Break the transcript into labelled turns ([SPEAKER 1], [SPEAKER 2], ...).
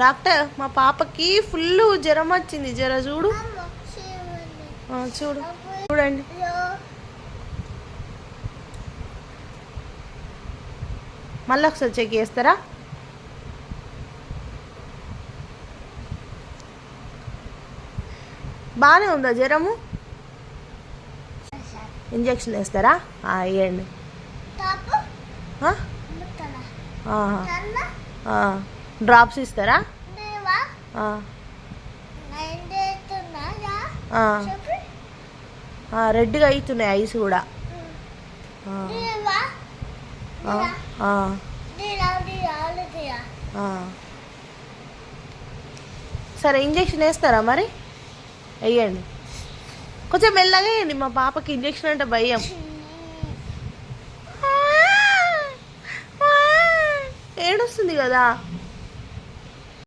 [SPEAKER 1] Doctor మా పాపకి full జ్వరం వచ్చింది, జర చూడు చూడు చూడండి. మళ్ళీ ఒకసారి చెక్ చేస్తారా? బాగానే ఉందా జ్వరము? ఇంజక్షన్ వేస్తారా? వేయండి. డ్రాప్స్ ఇస్తారా? రెడ్గా అవుతున్నాయి ఐస్ కూడా. సరే ఇంజక్షన్ వేస్తారా మరి? వేయండి, కొంచెం మెల్లగా వేయండి. మా పాపకి ఇంజక్షన్ అంటే భయం. ఏడొస్తుంది కదా.